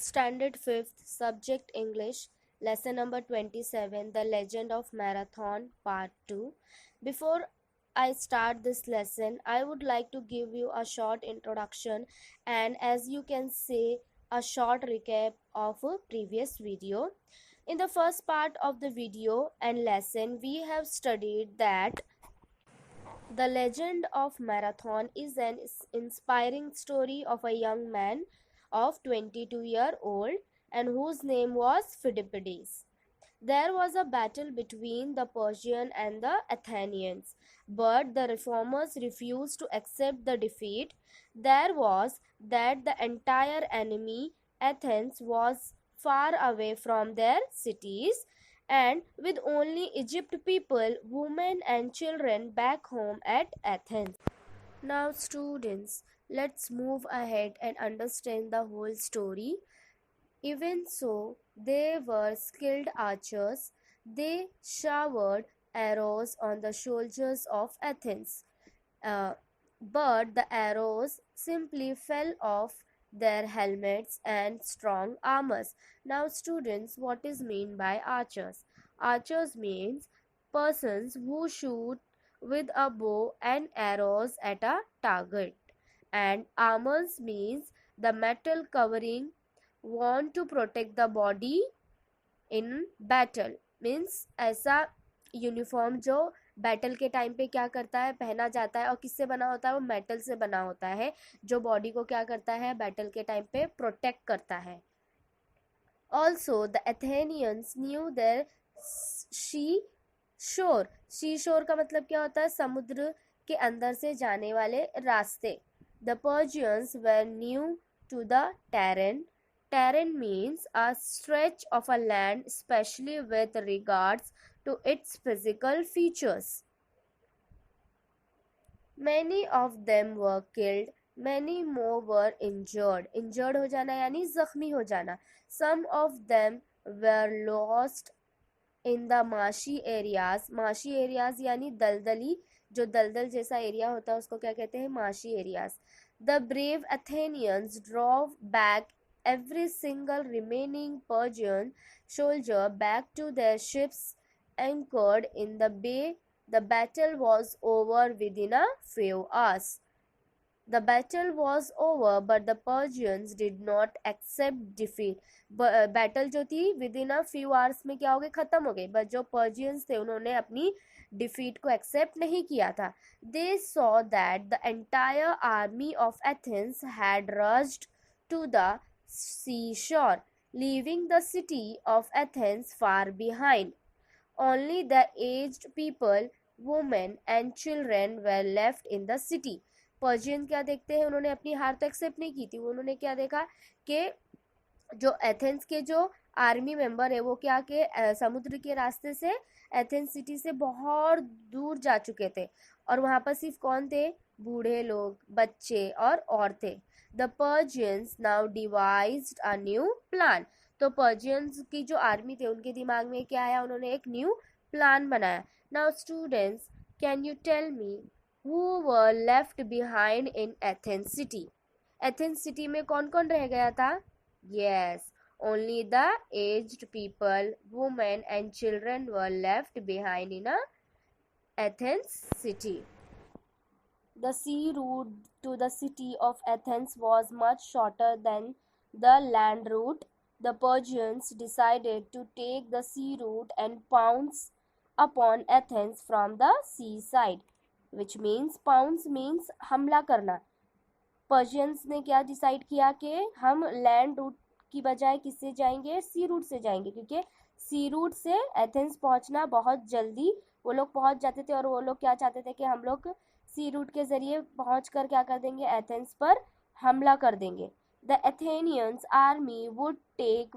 Standard 5th, Subject English, Lesson number 27, The Legend of Marathon, Part 2. Before I start this lesson, I would like to give you a short introduction and, as you can see, a short recap of a previous video. In the first part of the video and lesson, we have studied that the legend of Marathon is an inspiring story of a young man of 22-year-old and whose name was Phidippides. There was a battle between the Persian and the Athenians, but the reformers refused to accept the defeat. There was that the entire enemy, Athens, was far away from their cities, and with only Egypt people, women, and children back home at Athens. Now, students, let's move ahead and understand the whole story. Even so, they were skilled archers. They showered arrows on the soldiers of Athens. But the arrows simply fell off their helmets and strong armors. Now, students, what is meant by archers? Archers means persons who shoot with a bow and arrows at a target. And armors means the metal covering want to protect the body in battle. Means ऐसा uniform जो battle के time पे क्या करता है, पहना जाता है, और किससे बना होता है, वो मेटल से बना होता है, जो बॉडी को क्या करता है, बैटल के टाइम पे प्रोटेक्ट करता है. Also the Athenians knew their sea shore का मतलब क्या होता है, समुद्र के अंदर से जाने वाले रास्ते. The Persians were new to the terrain. Terrain means a stretch of a land, especially with regards to its physical features. Many of them were killed, many more were injured. Injured हो जाना यानी जख्मी हो जाना. Some of them were lost in the marshy areas. Marshy areas यानी दलदली, जो दलदल जैसा एरिया होता है उसको क्या कहते हैं, marshy areas. The brave Athenians drove back every single remaining Persian soldier back to their ships anchored in the bay. The battle was over within a few hours. The battle was over, but the Persians did not accept defeat. Battle जो थी within a few hours में क्या हो गई, खत्म हो गई, but जो Persians थे उन्होंने अपनी defeat को accept नहीं किया था. They saw that the entire army of Athens had rushed to the seashore, leaving the city of Athens far behind. Only the aged people, women and children were left in the city. Persian क्या देखते हैं, उन्होंने अपनी हार तो accept नहीं की थी, उन्होंने क्या देखा कि जो एथेंस के जो आर्मी मेंबर है वो क्या के समुद्र के रास्ते से एथेंस सिटी से बहुत दूर जा चुके थे, और वहाँ पर सिर्फ कौन थे, बूढ़े लोग, बच्चे और औरतें. The Persians now devised a new plan. तो पर्शियंस की जो आर्मी थे उनके दिमाग में क्या आया, उन्होंने एक न्यू प्लान बनाया. Now students, can you tell me who were left behind in Athens city? Athens city में कौन कौन रह गया था? Yes, only the aged people, women and children were left behind in a Athens city. The sea route to the city of Athens was much shorter than the land route. The Persians decided to take the sea route and pounce upon Athens from the seaside, which means pounce means हमला करना. Persians ने क्या decide किया कि हम land route की बजाय किससे जाएंगे, सी रूट से जाएंगे, क्योंकि सी रूट से एथेंस पहुंचना बहुत जल्दी वो लोग पहुंच जाते थे, और वो लोग क्या चाहते थे कि हम लोग सी रूट के जरिए पहुंच कर क्या कर देंगे, एथेंस पर हमला कर देंगे. The Athenians army would take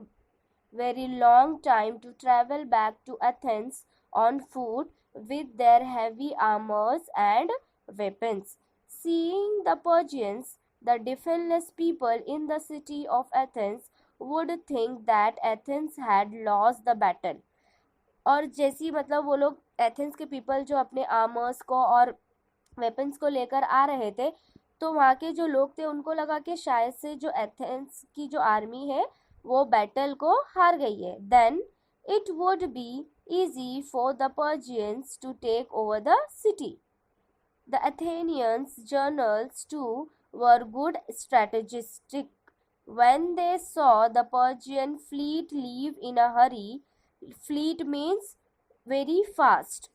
very long time to travel back to Athens on foot with their heavy armors and weapons. Seeing the Persians, the defenseless people in the city of Athens would think that Athens had lost the battle. और जैसी मतलब वो लोग Athens के people जो अपने armours को और वेपन्स को लेकर आ रहे थे, तो वहाँ के जो लोग थे उनको लगा कि शायद से जो एथेंस की जो आर्मी है वो बैटल को हार गई है. Then it would be easy for the Persians to take over the city. The Athenians' journals too were good strategistic. When they saw the Persian fleet leave in a hurry, fleet means very fast.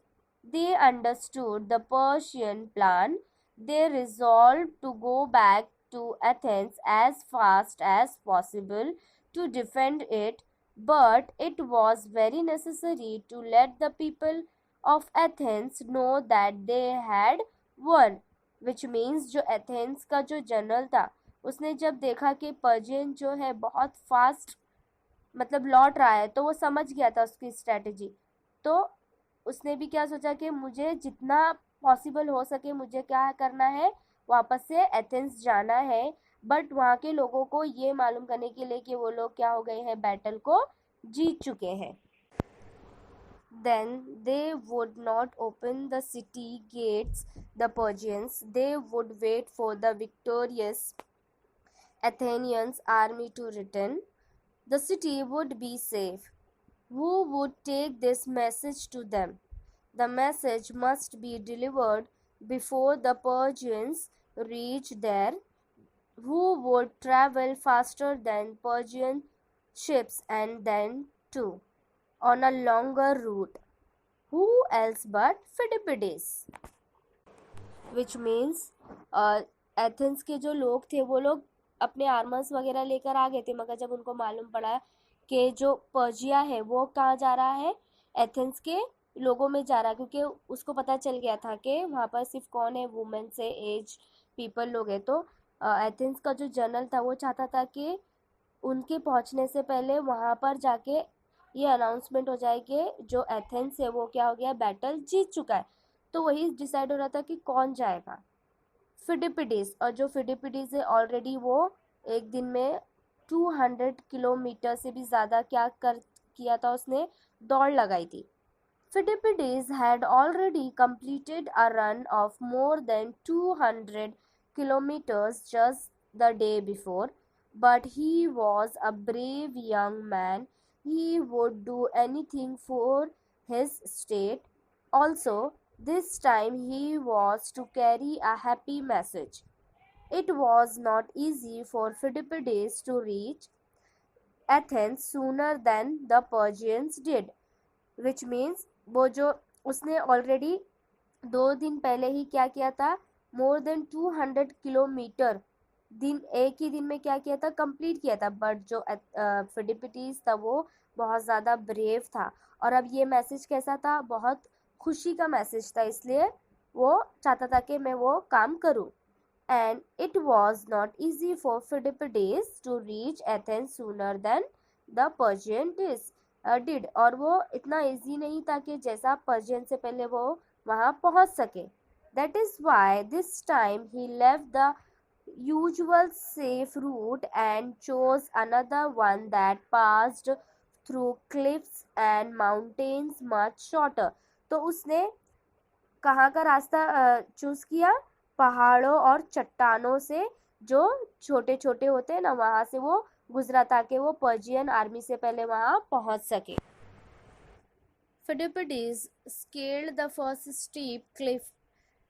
They understood the Persian plan. They resolved to go back to Athens as fast as possible to defend it, but it was very necessary to let the people of Athens know that they had won, which means जो Athens का जो general था उसने जब देखा कि Persian जो है बहुत फास्ट मतलब लौट रहा है तो वो समझ गया था उसकी स्ट्रेटजी. तो उसने भी क्या सोचा कि मुझे जितना पॉसिबल हो सके मुझे क्या करना है, वापस से एथेंस जाना है. बट वहाँ के लोगों को ये मालूम करने के लिए कि वो लोग क्या हो गए हैं, बैटल को जीत चुके हैं. Then they would not open the city gates, the Persians. They would wait for the victorious Athenians army to return. The city would be safe. Who would take this message to them? The message must be delivered before the Persians reach there. Who would travel faster than Persian ships and then too on a longer route? Who else but Phidippides? Which means Athens के जो लोग थे वो लोग अपने armours वगैरह लेकर आ गए थे, मगर जब उनको मालूम पड़ा कि जो पर्जिया है वो कहाँ जा रहा है, एथेंस के लोगों में जा रहा है, क्योंकि उसको पता चल गया था कि वहाँ पर सिर्फ कौन है, वुमेन से एज पीपल लोग हैं. तो एथेंस का जो जनरल था वो चाहता था कि उनके पहुँचने से पहले वहाँ पर जाके ये अनाउंसमेंट हो जाए कि जो एथेंस है वो क्या हो गया, बैटल जीत चुका है. तो वही डिसाइड हो रहा था कि कौन जाएगा. फिडिपिडीज, और जो फिडिपिडीज है ऑलरेडी वो एक दिन में 200 किलोमीटर से भी ज़्यादा क्या कर किया था, उसने दौड़ लगाई थी. Phidippides had already completed a run of more than 200 kilometers just the day before, but he was a brave young man. He would do anything for his state. Also, this time he was to carry a happy message. It was not easy for Phidippides to reach Athens sooner than the Persians did, which means वो जो उसने already 2 दिन पहले ही क्या किया था, more than 200 kilometre दिन एक ही दिन में क्या किया था, कंप्लीट किया था. बट जो फिडिपिटीज था वो बहुत ज़्यादा ब्रेव था, और अब ये मैसेज कैसा था, बहुत खुशी का मैसेज था, इसलिए वो चाहता था कि मैं वो काम करूं. And it was not easy for Phidippides to reach Athens sooner than the Persian did, और वो इतना इजी नहीं था कि जैसा पर्शियन से पहले वो वहाँ पहुँच सके. That is why this time he left the usual safe route and chose another one that passed through cliffs and mountains much shorter. तो उसने कहाँ का रास्ता चूज किया, पहाड़ों और चट्टानों से जो छोटे छोटे होते हैं ना, वहाँ से वो गुजरा ताकि वो पर्शियन आर्मी से पहले वहाँ पहुँच सके. Phidippides scaled the first steep cliff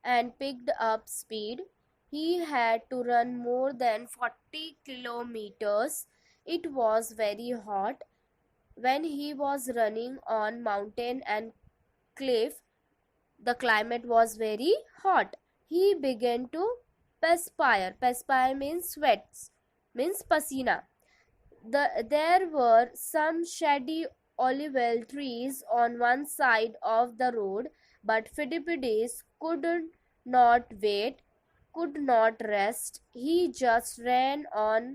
and picked up speed. He had to run more than 40 kilometers. It was very hot. When he was running on mountain and cliff, the climate was very hot. He began to perspire. Perspire means sweats, means pasina. There were some shady olive trees on one side of the road, but Phidippides could not wait, could not rest. He just ran on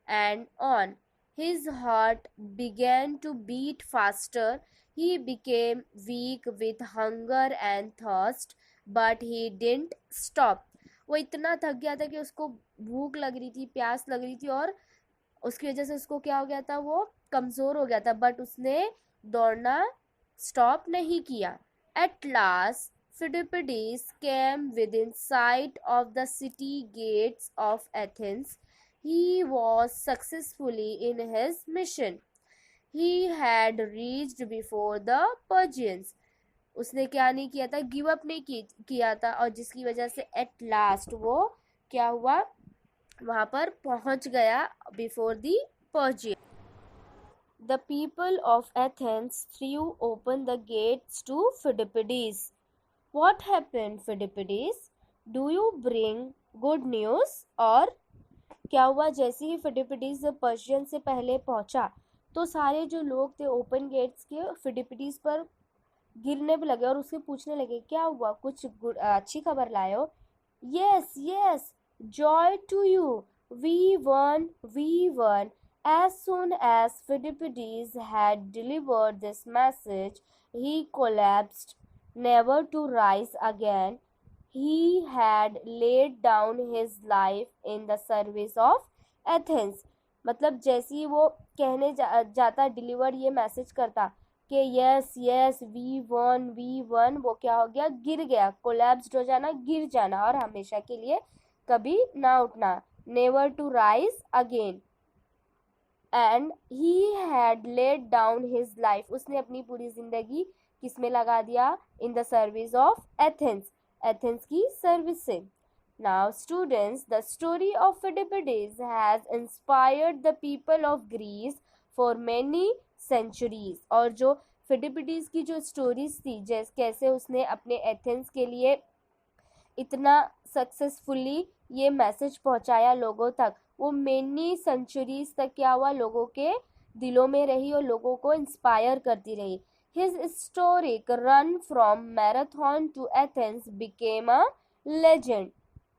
and on. His heart began to beat faster. He became weak with hunger and thirst, but he didn't stop. वो इतना थक गया था कि उसको भूख लग रही थी, प्यास लग रही थी, और उसकी वजह से उसको क्या हो गया था, वो कमज़ोर हो गया था, बट उसने दौड़ना स्टॉप नहीं किया. At last Phidippides came within sight of the city gates of Athens. He was successfully in his mission. He had reached before the Persians. उसने क्या नहीं किया था, गिव अप नहीं किया था, और जिसकी वजह से एट लास्ट वो क्या हुआ, वहां पर पहुंच गया before the Persian. The people of Athens threw open the gates to Phidippides. What happened, Phidippides? Do you bring good news? और क्या हुआ, जैसे ही फिडिपिडीज पर्शियन से पहले पहुंचा तो सारे जो लोग थे ओपन गेट्स के फिडिपिडीज पर गिरने पे लगे और उससे पूछने लगे क्या हुआ, कुछ अच्छी खबर लाए हो. Yes yes, joy to you, we won. As soon as Phidippides had delivered this message, he collapsed, never to rise again. He had laid down his life in the service of Athens. मतलब जैसे ही वो कहने जाता, deliver ये message करता कि yes yes we one, वो क्या हो गया, गिर गया, कोलैप्स्ड हो जाना, गिर जाना, और हमेशा के लिए कभी ना उठना, never to rise again. And he had laid down his life, उसने अपनी पूरी जिंदगी किसमें लगा दिया, in the service of Athens, Athens की सर्विस से. Now students, the story of Phidippides has inspired the people of Greece for many centuries. और जो फिडिपिडीज की जो स्टोरीज थी, जैसे कैसे उसने अपने एथेंस के लिए इतना सक्सेसफुली ये मैसेज पहुंचाया लोगों तक, वो मेनी सेंचुरीज तक क्या हुआ, लोगों के दिलों में रही और लोगों को इंस्पायर करती रही. His historic run from Marathon to Athens became a legend.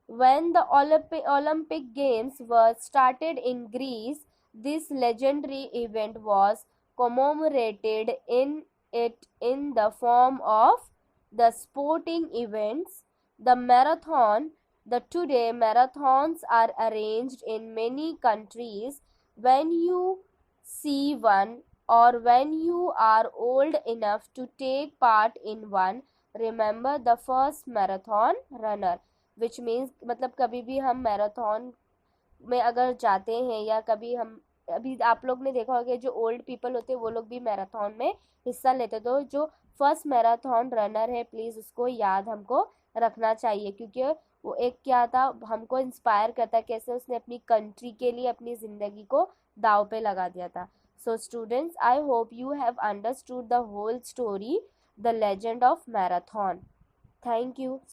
When the Olympic Games were started in Greece, this legendary event was commemorated in the form of the sporting events, the marathon. The today marathons are arranged in many countries. When you see one, or when you are old enough to take part in one, remember the first marathon runner. Which means मतलब कभी भी हम marathon में अगर जाते हैं, या कभी हम, अभी आप लोग ने देखा होगा कि जो ओल्ड पीपल होते हैं वो लोग भी मैराथन में हिस्सा लेते, तो जो फर्स्ट मैराथन रनर है प्लीज़ उसको याद हमको रखना चाहिए, क्योंकि वो एक क्या था, हमको इंस्पायर करता है कैसे उसने अपनी कंट्री के लिए अपनी ज़िंदगी को दाव पे लगा दिया था. So students, I hope you have understood the whole story, the legend of Marathon. Thank you.